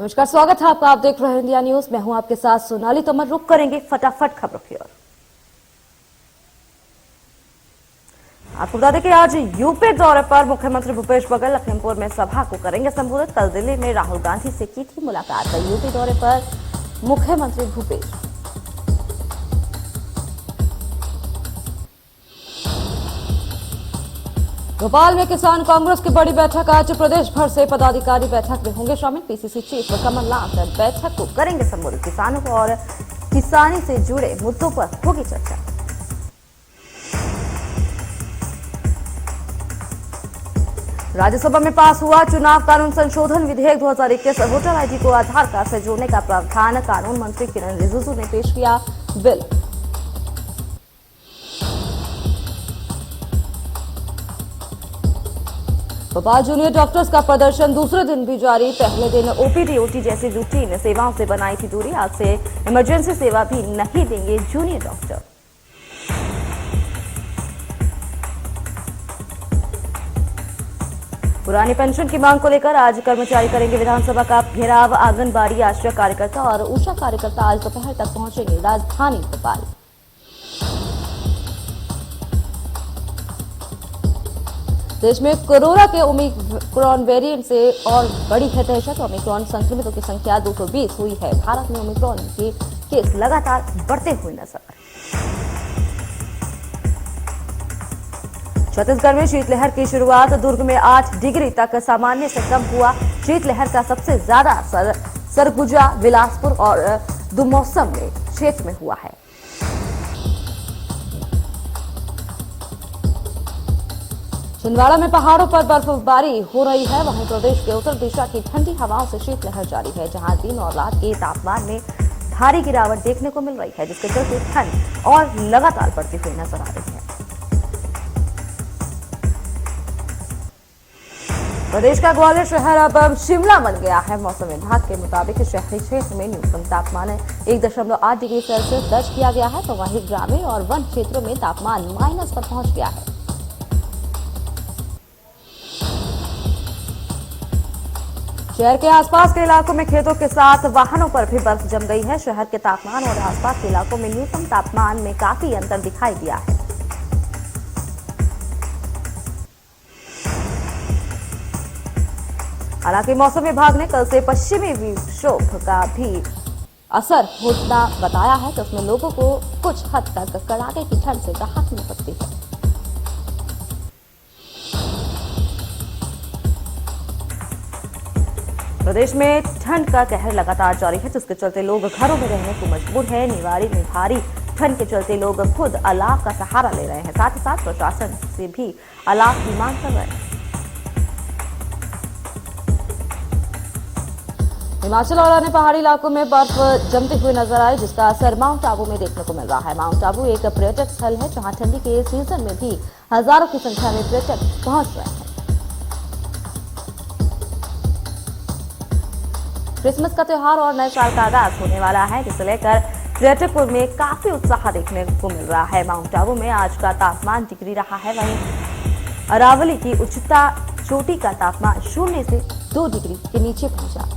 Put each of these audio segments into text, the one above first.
नमस्कार, स्वागत है आपका। आप देख रहे हैं इंडिया न्यूज। मैं हूं आपके साथ सोनाली तोमर। रुक करेंगे फटाफट खबरों की ओर। आपको बता दें कि आज यूपी दौरे पर मुख्यमंत्री भूपेश बघेल लखीमपुर में सभा को करेंगे संबोधित। कल दिल्ली में राहुल गांधी से की थी मुलाकात। यूपी दौरे पर मुख्यमंत्री भूपेश। भोपाल में किसान कांग्रेस की बड़ी बैठक। आज प्रदेश भर से पदाधिकारी बैठक में होंगे शामिल। पीसीसी चीफ कमलनाथ बैठक को करेंगे संबोधित। किसानों और किसानी से जुड़े मुद्दों पर होगी चर्चा। राज्यसभा में पास हुआ चुनाव कानून संशोधन विधेयक 2021। वोटर आईडी को आधार कार्ड से जोड़ने का प्रावधान। कानून मंत्री किरण रिजिजू ने पेश किया बिल। भोपाल जूनियर डॉक्टर्स का प्रदर्शन दूसरे दिन भी जारी। पहले दिन ओपीडी ओटी जैसी रूटीन सेवाओं से बनाई थी दूरी। आज से इमरजेंसी सेवा भी नहीं देंगे जूनियर डॉक्टर। पुरानी पेंशन की मांग को लेकर आज कर्मचारी करेंगे विधानसभा का घेराव। आंगनबाड़ी आश्रय कार्यकर्ता और ऊषा कार्यकर्ता आज दोपहर तक पहुंचेंगे राजधानी भोपाल। देश में कोरोना के ओमिक्रॉन वेरिएंट से और बड़ी है दहशत। ओमिक्रॉन संक्रमितों की संख्या 220 हुई है। भारत में ओमिक्रॉन के केस लगातार बढ़ते हुए नजर। छत्तीसगढ़ में शीतलहर की शुरुआत। दुर्ग में 8 डिग्री तक सामान्य से कम हुआ। शीतलहर का सबसे ज्यादा असर सरगुजा, बिलासपुर और दुमौसम में क्षेत्र में हुआ है। छिंदवाड़ा में पहाड़ों पर बर्फबारी हो रही है। वहीं प्रदेश के उत्तर दिशा की ठंडी हवाओं से शीतलहर जारी है, जहां दिन और रात के तापमान में भारी गिरावट देखने को मिल रही है, जिसके चलते ठंड और लगातार बढ़ती हुई नजर आ रही है। प्रदेश का ग्वालियर शहर अब शिमला बन गया है। मौसम विभाग के मुताबिक शहरी क्षेत्र में न्यूनतम तापमान 1.8 डिग्री सेल्सियस दर्ज किया गया है, तो वहीं ग्रामीण और वन क्षेत्रों में तापमान माइनस पर पहुंच गया है। शहर के आसपास के इलाकों में खेतों के साथ वाहनों पर भी बर्फ जम गई है। शहर के तापमान और आसपास के इलाकों में न्यूनतम तापमान में काफी अंतर दिखाई दिया है। हालांकि मौसम विभाग ने कल से पश्चिमी विक्षोभ का भी असर होना बताया है, तो उसमें लोगों को कुछ हद तक कड़ाके की ठंड से राहत मिल सकती है। प्रदेश में ठंड का कहर लगातार जारी है, जिसके चलते लोग घरों में रहने को मजबूर हैं। निवाड़ी में भारी ठंड के चलते लोग खुद अलाव का सहारा ले रहे हैं। साथ ही साथ प्रशासन से भी अलाव की मांग कर रहे हैं। हिमाचल और अन्य पहाड़ी इलाकों में बर्फ जमते हुए नजर आए, जिसका असर माउंट आबू में देखने को मिल रहा है। माउंट आबू एक पर्यटक स्थल है, जहां ठंडी के सीजन में भी हजारों की संख्या में पर्यटक पहुंच रहे हैं। क्रिसमस का त्योहार और नए साल का आगाज होने वाला है, जिसे लेकर पर्यटकों में काफी उत्साह देखने को मिल रहा है। माउंट आबू में आज का तापमान डिग्री रहा है। वहीं अरावली की उच्चता चोटी का तापमान 0 से 2 डिग्री के नीचे पहुंचा।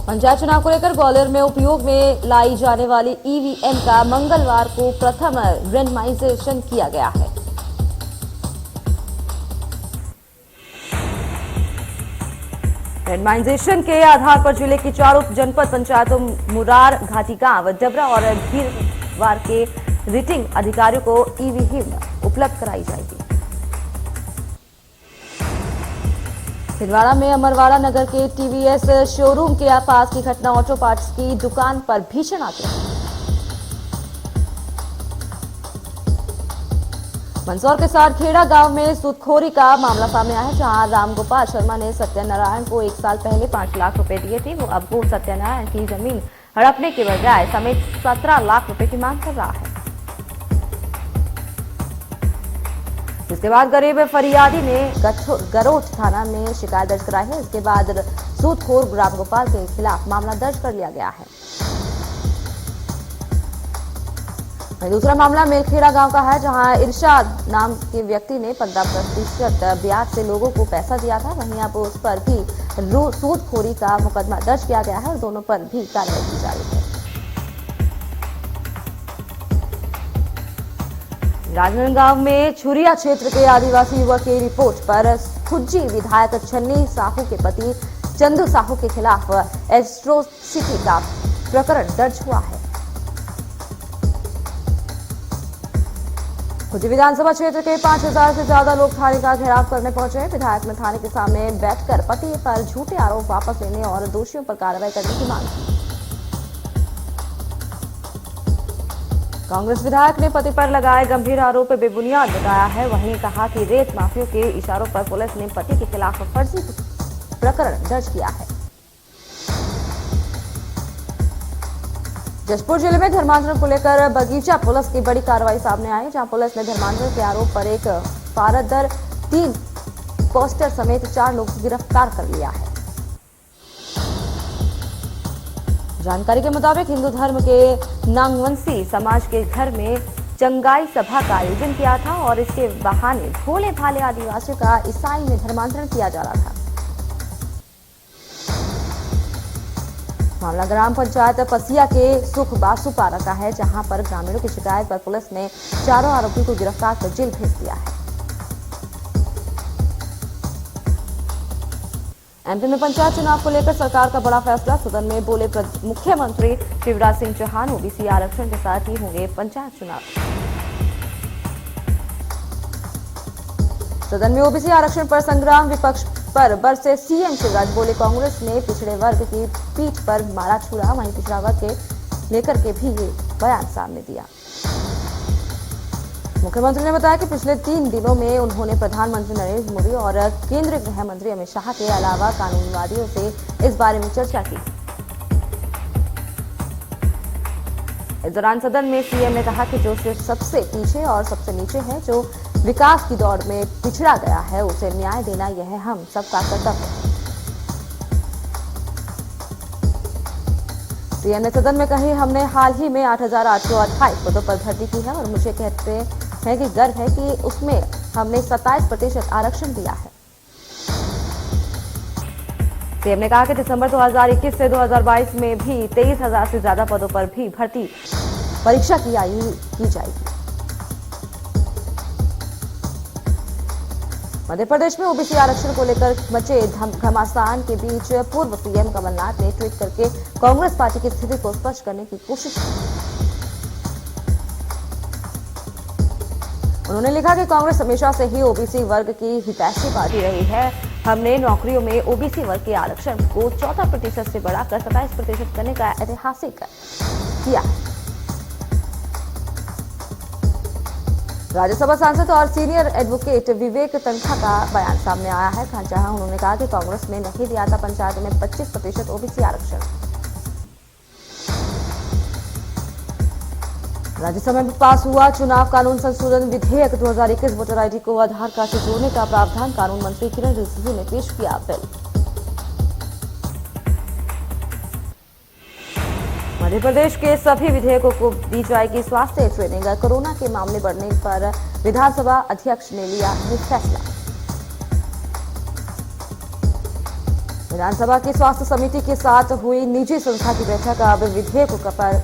पंचायत चुनाव को लेकर ग्वालियर में उपयोग में लाई जाने वाली ईवीएम का मंगलवार को प्रथम रेंडमाइजेशन किया गया है। रेंडमाइजेशन के आधार पर जिले की चारों जनपद पंचायतों मुरार, घाटी गांव, डबरा और भीरवार के रिटर्निंग अधिकारियों को ईवीएम उपलब्ध कराई जाएगी। छिंदवाड़ा में अमरवाड़ा नगर के टीवीएस शोरूम के पास की घटना। ऑटो पार्ट्स की दुकान पर भीषण आग। मंदसौर के सारखेड़ा गांव में सूदखोरी का मामला सामने आया है, जहां रामगोपाल शर्मा ने सत्यनारायण को 1 साल पहले 5 लाख रुपए दिए थे। अब वो सत्यनारायण की जमीन हड़पने के बजाय समेत 17 लाख रुपए की मांग कर रहा है। इसके बाद गरीब फरियादी ने गरोठ थाना में शिकायत दर्ज कराई है। इसके बाद सूदखोर रामगोपाल के खिलाफ मामला दर्ज कर लिया गया है। वहीं दूसरा मामला मेलखेड़ा गांव का है, जहां इरशाद नाम के व्यक्ति ने 15% ब्याज से लोगों को पैसा दिया था। वहीं अब उस पर भी सूदखोरी का मुकदमा दर्ज किया गया है और दोनों पर भी कार्रवाई की जा रही है। राजनांदगांव में छुरिया क्षेत्र के आदिवासी युवक की रिपोर्ट पर खुज्जी विधायक छन्नी साहू के पति चंदू साहू के खिलाफ एट्रोसिटी का प्रकरण दर्ज हुआ है। खुज्जी विधानसभा क्षेत्र के 5000 से ज्यादा लोग थाने का घेराव करने पहुंचे। विधायक ने थाने के सामने बैठकर पति पर झूठे आरोप वापस लेने और दोषियों पर कार्रवाई करने की मांग की। कांग्रेस विधायक ने पति पर लगाए गंभीर आरोप बेबुनियाद बताया है। वहीं कहा कि रेत माफियों के इशारों पर पुलिस ने पति के खिलाफ फर्जी प्रकरण दर्ज किया है। जशपुर जिले में धर्मांतरण को लेकर बगीचा पुलिस की बड़ी कार्रवाई सामने आई, जहां पुलिस ने धर्मांतरण के आरोप पर एक फारदर 3 पोस्टर समेत 4 लोग गिरफ्तार कर लिया है। जानकारी के मुताबिक हिंदू धर्म के नांगवंशी समाज के घर में चंगाई सभा का आयोजन किया था और इसके बहाने भोले भाले आदिवासियों का ईसाई में धर्मांतरण किया जा रहा था। मामला ग्राम पंचायत पसिया के सुख बासु पारा का है, जहां पर ग्रामीणों की शिकायत पर पुलिस ने चारों आरोपी को गिरफ्तार कर जेल भेज दिया है। एमपी में पंचायत चुनाव को लेकर सरकार का बड़ा फैसला। सदन में बोले मुख्यमंत्री शिवराज सिंह चौहान, ओबीसी आरक्षण के साथ ही होंगे पंचायत चुनाव। सदन में ओबीसी आरक्षण पर संग्राम, विपक्ष पर बरसे सीएम शिवराज। बोले कांग्रेस ने पिछड़े वर्ग की पीठ पर मारा छुरा। वहीं पिछड़ा वर्ग के लेकर के भी ये बयान सामने दिया। मुख्यमंत्री ने बताया कि पिछले 3 दिनों में उन्होंने प्रधानमंत्री नरेंद्र मोदी और केंद्रीय गृह मंत्री अमित शाह के अलावा कानूनवादियों से इस बारे में चर्चा की। इस दौरान सदन में सीएम ने कहा कि जो सिर्फ सबसे पीछे और सबसे नीचे है, जो विकास की दौड़ में पिछड़ा गया है, उसे न्याय देना यह हम सबका कर्तव्य है। सीएम ने सदन में कही, हमने हाल ही में 8,828 पदों पर भर्ती की है और मुझे कहते हैं कि गर्व है कि उसमें हमने 27% आरक्षण दिया है। सीएम ने कहा कि दिसंबर 2021 से 2022 में भी 23,000 से ज्यादा पदों पर भी भर्ती परीक्षा की जाएगी। मध्य प्रदेश में ओबीसी आरक्षण को लेकर मचे घमासान के बीच पूर्व सीएम कमलनाथ ने ट्वीट करके कांग्रेस पार्टी की स्थिति को स्पष्ट करने की कोशिश की। उन्होंने लिखा कि कांग्रेस हमेशा से ही ओबीसी वर्ग की हितैषी पार्टी रही है। हमने नौकरियों में ओबीसी वर्ग के आरक्षण को 14% से बढ़ाकर 27% करने का ऐतिहासिक किया है। राज्यसभा सांसद और सीनियर एडवोकेट विवेक तनखा का बयान सामने आया है, जहां उन्होंने कहा कि कांग्रेस ने नहीं दिया था पंचायतों में 25% ओबीसी आरक्षण। राज्यसभा में पास हुआ चुनाव कानून संशोधन विधेयक 2021। वोटर आईडी को आधार कार्ड से जोड़ने का प्रावधान। कानून मंत्री किरण रिजिजू ने पेश किया बिल। मध्य प्रदेश के सभी विधेयकों को दी जाएगी स्वास्थ्य ट्रेनिंग। कोरोना के मामले बढ़ने पर विधानसभा अध्यक्ष ने लिया ये फैसला। विधानसभा की स्वास्थ्य समिति के साथ हुई निजी संस्था की बैठक। अब विधेयकों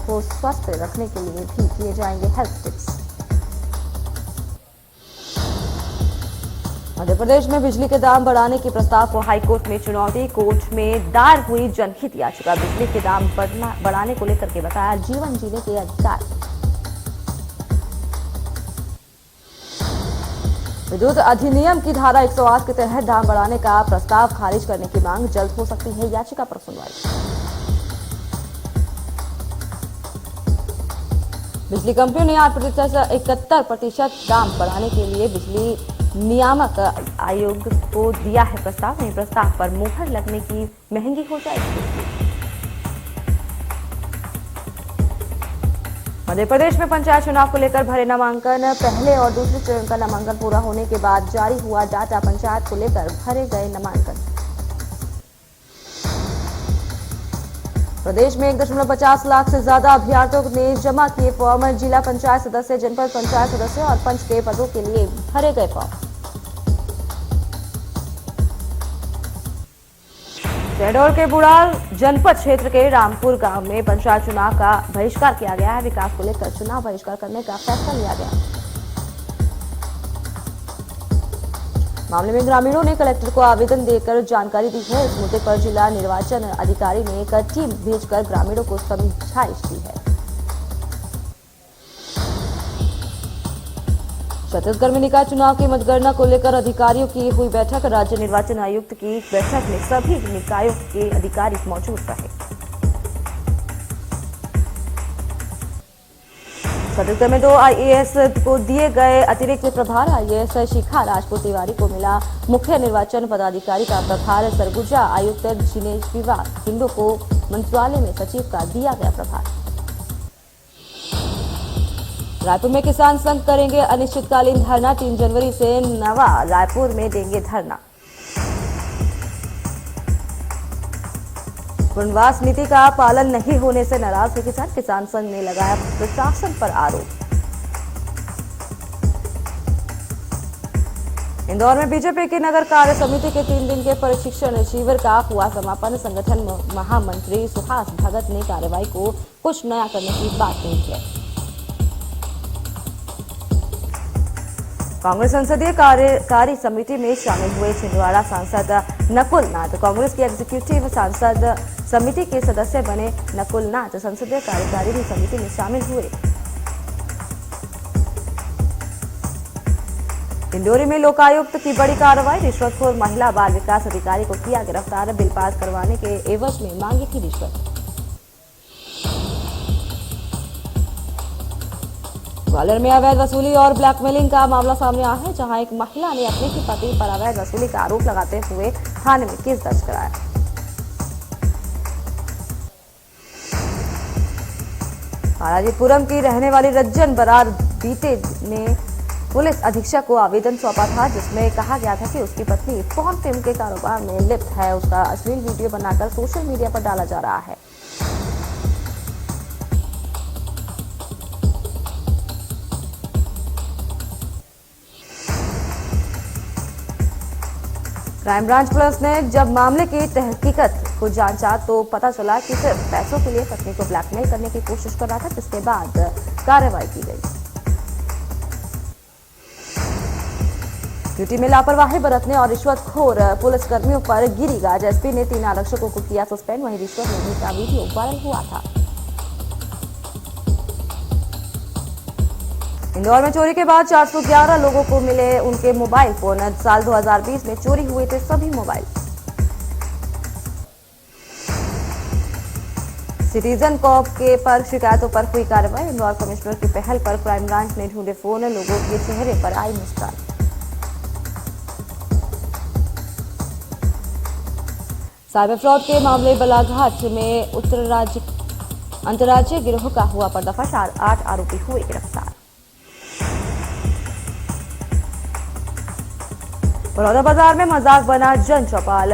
को स्वस्थ रखने के लिए भी किए जाएंगे हेल्थ टिप्स। मध्य प्रदेश में बिजली के दाम बढ़ाने के प्रस्ताव को हाईकोर्ट में चुनौती। कोर्ट में दायर हुई जनहित याचिका। बिजली के दाम बढ़ाने को लेकर के बताया जीवन जीने के अधिकार। विद्युत अधिनियम की धारा 108 के तहत दाम बढ़ाने का प्रस्ताव खारिज करने की मांग। जल्द हो सकती है याचिका पर सुनवाई। बिजली कंपनियों ने 8% से 71% दाम बढ़ाने के लिए बिजली नियामक आयोग को दिया है प्रस्ताव। नहीं, प्रस्ताव पर मुहर लगने की महंगी हो जाएगी। मध्य प्रदेश में पंचायत चुनाव को लेकर भरे नामांकन। पहले और दूसरे चरण का नामांकन पूरा होने के बाद जारी हुआ डाटा। पंचायत को लेकर भरे गए नामांकन। प्रदेश में 1.50 लाख से ज्यादा अभ्यर्थियों ने जमा किए फॉर्म। जिला पंचायत सदस्य, जनपद पंचायत सदस्य और पंच के पदों के लिए भरे गए फॉर्म। शहडोल के बुढ़ाल जनपद क्षेत्र के रामपुर गांव में पंचायत चुनाव का बहिष्कार किया गया है। विकास को लेकर चुनाव बहिष्कार करने का फैसला लिया गया। मामले में ग्रामीणों ने कलेक्टर को आवेदन देकर जानकारी दी है। इस मुद्दे पर जिला निर्वाचन अधिकारी ने एक टीम भेजकर ग्रामीणों को समझाइश दी है। छत्तीसगढ़ में निकाय चुनाव की मतगणना को लेकर अधिकारियों की हुई बैठक। राज्य निर्वाचन आयुक्त की बैठक में सभी निकायों के अधिकारी मौजूद रहे। छत्तीसगढ़ में 2 आईएएस को दिए गए अतिरिक्त प्रभार। आईएएस शिखा राजपूत तिवारी को मिला मुख्य निर्वाचन पदाधिकारी का प्रभार। सरगुजा आयुक्त जिनेश हिंदू को मंत्रालय में सचिव का दिया गया प्रभार। रायपुर में किसान संघ करेंगे अनिश्चितकालीन धरना। 3 जनवरी से नवा रायपुर में देंगे धरना। वनवास नीति का पालन नहीं होने से नाराज हुए किसान संघ ने लगाया प्रशासन पर आरोप। इंदौर में बीजेपी की नगर कार्य समिति के 3 दिन के प्रशिक्षण शिविर का हुआ समापन। संगठन महामंत्री सुहास भगत ने कार्रवाई को कुछ नया करने की बात कही है। कांग्रेस संसदीय कार्यकारी समिति में शामिल हुए छिंदवाड़ा सांसद नकुल नाथ। कांग्रेस की एग्जीक्यूटिव सांसद समिति के सदस्य बने नकुल नाथ संसदीय कार्यकारिणी समिति में शामिल हुए। डिंडोरी में लोकायुक्त की बड़ी कार्रवाई। रिश्वतखोर महिला बाल विकास अधिकारी को किया गिरफ्तार। बिल पास करवाने के एवज में मांगी थी रिश्वत। ग्वालियर में अवैध वसूली और ब्लैकमेलिंग का मामला सामने आया है, जहां एक महिला ने अपने ही पति पर अवैध वसूली का आरोप लगाते हुए थाने में केस दर्ज कराया। बालाजीपुरम की रहने वाली रंजन बरार बीते ने पुलिस अधीक्षक को आवेदन सौंपा था, जिसमें कहा गया था कि उसकी पत्नी फोन फिल्म के कारोबार में लिप्त है। उसका अश्लील वीडियो बनाकर सोशल मीडिया पर डाला जा रहा है। क्राइम ब्रांच पुलिस ने जब मामले की तहकीकत को जांचा तो पता चला कि सिर्फ पैसों के लिए पत्नी को ब्लैकमेल करने की कोशिश कर रहा था, जिसके बाद कार्रवाई की गई। ड्यूटी में लापरवाही बरतने और रिश्वतखोर पुलिसकर्मियों पर गिरिराज एसपी ने 3 आरक्षकों को किया सस्पेंड। वहीं रिश्वत लेने का वीडियो वायरल हुआ था। इंदौर में चोरी के बाद 411 लोगों को मिले उनके मोबाइल फोन। साल 2020 में चोरी हुए थे सभी मोबाइल। सिटीजन कॉप के पर शिकायतों पर हुई कार्रवाई। इंदौर कमिश्नर की पहल पर क्राइम ब्रांच ने ढूंढे फोन। लोगों के चेहरे पर आई मुस्कान। साइबर फ्रॉड के मामले बालाघाट में अंतर्राज्यीय गिरोह का हुआ पर्दाफाश। 8 आरोपी हुए गिरफ्तार। बड़ौदा बाजार में मजाक बना जन चौपाल।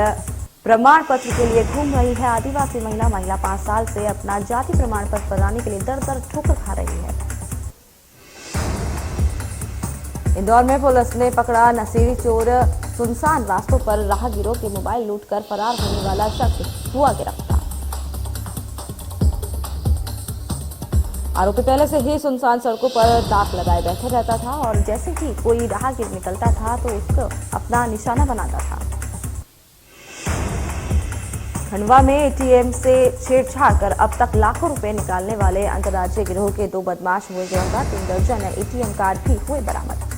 प्रमाण पत्र के लिए घूम रही है आदिवासी महिला। 5 साल से अपना जाति प्रमाण पत्र बनाने के लिए दर दर ठोकर खा रही है। इंदौर में पुलिस ने पकड़ा नशीली चोर। सुनसान रास्तों पर राहगीरों के मोबाइल लूटकर फरार होने वाला शख्स हुआ गिरफ्तार। आरोपी पहले से ही सुनसान सड़कों पर ताक लगाए बैठे रहता था और जैसे ही कोई राहगीर निकलता था तो उसको अपना निशाना बनाता था। खंडवा में एटीएम से छेड़छाड़ कर अब तक लाखों रुपए निकालने वाले अंतर्राज्यीय गिरोह के 2 बदमाश हुए गिरफ्तार। 3 दर्जन एटीएम कार्ड भी हुए बरामद।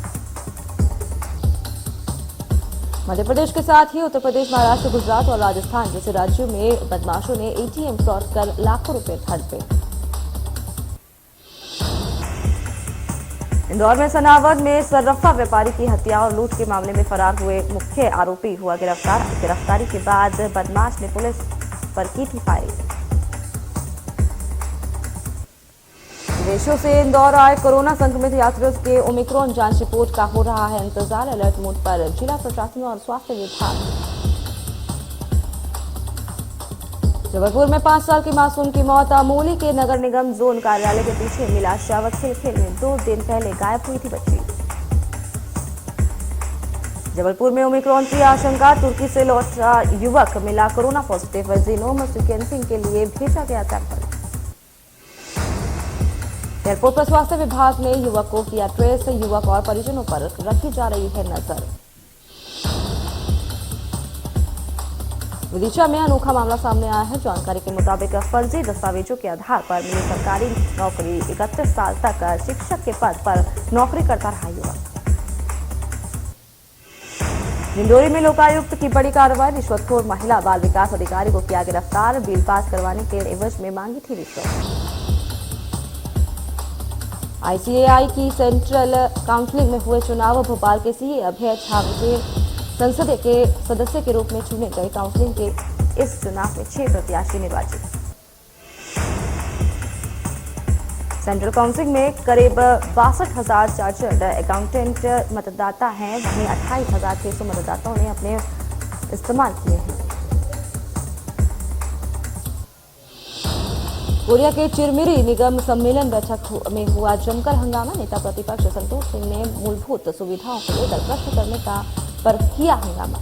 मध्य प्रदेश के साथ ही उत्तर प्रदेश, महाराष्ट्र, गुजरात और राजस्थान जैसे राज्यों में बदमाशों ने एटीएम फ्रॉड कर लाखों रुपए हड़पे। इंदौर में सनावद में सर्राफा व्यापारी की हत्या और लूट के मामले में फरार हुए मुख्य आरोपी हुआ गिरफ्तार। गिरफ्तारी के बाद बदमाश ने पुलिस पर की थी फायरिंग। विदेशों से इंदौर आए कोरोना संक्रमित यात्रियों के ओमिक्रॉन जांच रिपोर्ट का हो रहा है इंतजार। अलर्ट मोड पर जिला प्रशासन और स्वास्थ्य विभाग। जबलपुर में 5 साल की मासूम की मौत। अमोली के नगर निगम जोन कार्यालय के पीछे मिला शव। खेल में 2 दिन पहले गायब हुई थी बच्ची। जबलपुर में ओमिक्रॉन की आशंका। तुर्की से लौटा युवक मिला कोरोना पॉजिटिव। जीनोम सीक्वेंसिंग के लिए भेजा गया सैंपल। एयरपोर्ट पर स्वास्थ्य विभाग ने युवक को किया ट्रेस। युवक और परिजनों पर रखी जा रही है नजर। विदिशा में अनोखा मामला सामने आया है। जानकारी के मुताबिक फर्जी दस्तावेजों के आधार पर मिली सरकारी नौकरी। 31 साल तक शिक्षक के पद पर नौकरी करता रहा युवक। डिंडोरी में लोकायुक्त की बड़ी कार्रवाई। रिश्वतखोर महिला बाल विकास अधिकारी को किया गिरफ्तार। बिल पास करवाने के एवज में मांगी थी रिश्वत। आईसीएआई की सेंट्रल काउंसिल में हुए चुनाव। भोपाल के सीए अभय छावजे संसद के सदस्य के रूप में चुने गए। काउंसिल के इस चुनाव में 6 प्रत्याशी निर्वाचित। सेंट्रल काउंसिल में करीब 62,000 चार्टर्ड अकाउंटेंट मतदाता हैं। वहीं 28,600 मतदाताओं ने अपने इस्तेमाल किए हैं। कोरिया के चिरमिरी निगम सम्मेलन बैठक में हुआ जमकर हंगामा। नेता प्रतिपक्ष संतोष सिंह ने मूलभूत सुविधाओं को लेकर प्रश्न करने पर किया हंगामा।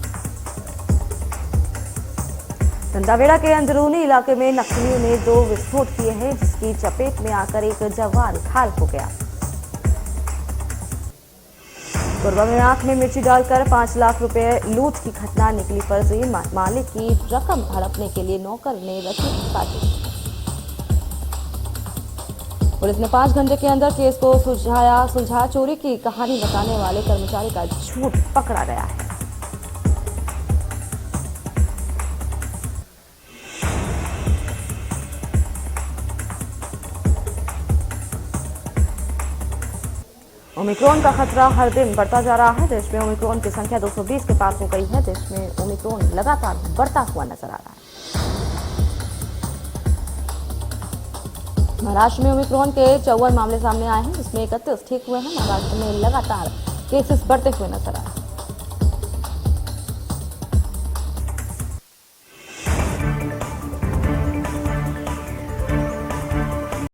दंतावेड़ा के अंदरूनी इलाके में नक्सलियों ने 2 विस्फोट किए हैं, जिसकी चपेट में आकर एक जवान घायल हो गया। कोरबा में आंख में मिर्ची डालकर 5 लाख रुपए लूट की घटना। निकली फर्जी। मालिक की रकम हड़पने के लिए नौकर ने रची साजिश। पुलिस ने 5 घंटे के अंदर केस को सुलझा। चोरी की कहानी बताने वाले कर्मचारी का झूठ पकड़ा गया है। ओमिक्रॉन का खतरा हर दिन बढ़ता जा रहा है। देश में ओमिक्रॉन की संख्या 220 के पार हो गई है। देश में ओमिक्रॉन लगातार बढ़ता हुआ नजर आ रहा है। महाराष्ट्र में ओमिक्रॉन के 54 मामले सामने आए हैं, जिसमें 31 ठीक हुए हैं। महाराष्ट्र में लगातार केसेस बढ़ते हुए नजर आ रहे हैं।